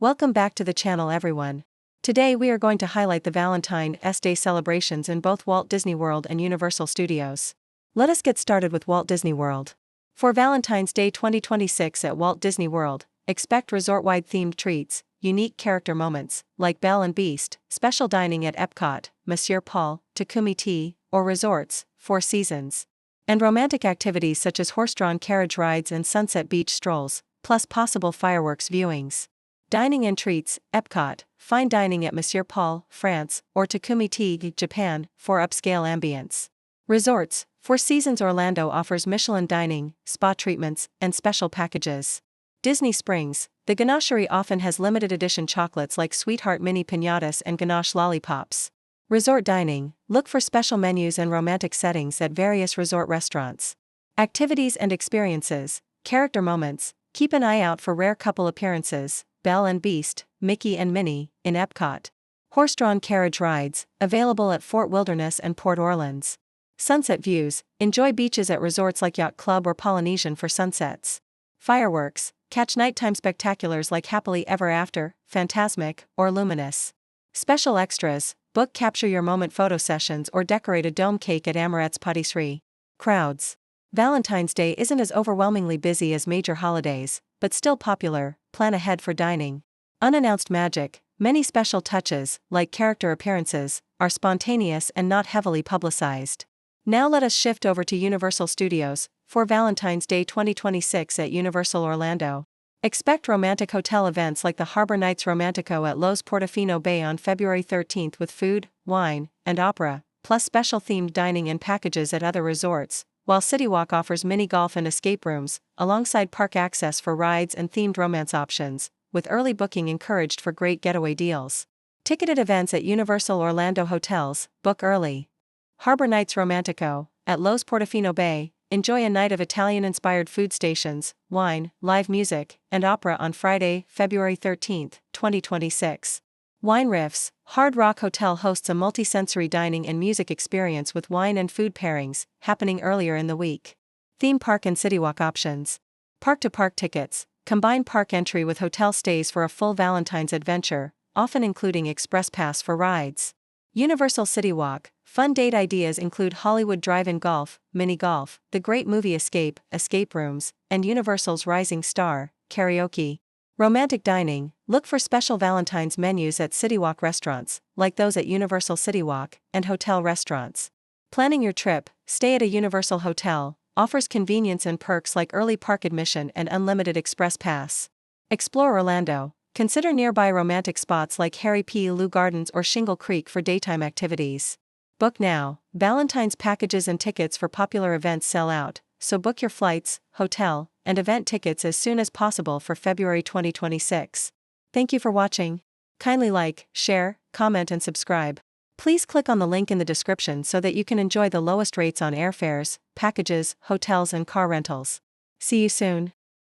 Welcome back to the channel, everyone. Today we are going to highlight the Valentine's Day celebrations in both Walt Disney World and Universal Studios. Let us get started with Walt Disney World. For Valentine's Day 2026 at Walt Disney World, expect resort-wide themed treats, unique character moments, like Belle and Beast, special dining at Epcot, Monsieur Paul, Takumi Tea, or resorts, Four Seasons, and romantic activities such as horse-drawn carriage rides and sunset beach strolls, plus possible fireworks viewings. Dining and treats, Epcot, fine dining at Monsieur Paul, France, or Takumi Tea, Japan, for upscale ambience. Resorts, Four Seasons Orlando offers Michelin dining, spa treatments, and special packages. Disney Springs, the ganachery often has limited edition chocolates like Sweetheart Mini Piñatas and Ganache Lollipops. Resort dining, look for special menus and romantic settings at various resort restaurants. Activities and experiences, character moments, keep an eye out for rare couple appearances, Belle and Beast, Mickey and Minnie, in Epcot. Horse-drawn carriage rides, available at Fort Wilderness and Port Orleans. Sunset views, enjoy beaches at resorts like Yacht Club or Polynesian for sunsets. Fireworks, catch nighttime spectaculars like Happily Ever After, Fantasmic, or Luminous. Special extras, book capture your moment photo sessions or decorate a dome cake at Amorette's Patisserie. Crowds. Valentine's Day isn't as overwhelmingly busy as major holidays, but still popular. Plan ahead for dining. Unannounced magic, many special touches, like character appearances, are spontaneous and not heavily publicized. Now let us shift over to Universal Studios, for Valentine's Day 2026 at Universal Orlando. Expect romantic hotel events like the Harbor Nights Romantico at Los Portofino Bay on February 13th with food, wine, and opera, plus special themed dining and packages at other resorts, while CityWalk offers mini golf and escape rooms, alongside park access for rides and themed romance options, with early booking encouraged for great getaway deals. Ticketed events at Universal Orlando hotels, book early. Harbor Nights Romantico, at Los Portofino Bay, enjoy a night of Italian-inspired food stations, wine, live music, and opera on Friday, February 13th, 2026. Wine Riffs, Hard Rock Hotel hosts a multi-sensory dining and music experience with wine and food pairings, happening earlier in the week. Theme park and CityWalk options. Park-to-park tickets, combine park entry with hotel stays for a full Valentine's adventure, often including express pass for rides. Universal CityWalk, fun date ideas include Hollywood Drive-In Golf, Mini Golf, The Great Movie Escape, escape rooms, and Universal's Rising Star, karaoke. Romantic dining, look for special Valentine's menus at CityWalk restaurants, like those at Universal CityWalk, and hotel restaurants. Planning your trip, stay at a Universal hotel, offers convenience and perks like early park admission and unlimited express pass. Explore Orlando, consider nearby romantic spots like Harry P. Lou Gardens or Shingle Creek for daytime activities. Book now, Valentine's packages and tickets for popular events sell out, so book your flights, hotel, and event tickets as soon as possible for February 2026. Thank you for watching. Kindly like, share, comment and subscribe. Please click on the link in the description so that you can enjoy the lowest rates on airfares, packages, hotels and car rentals. See you soon.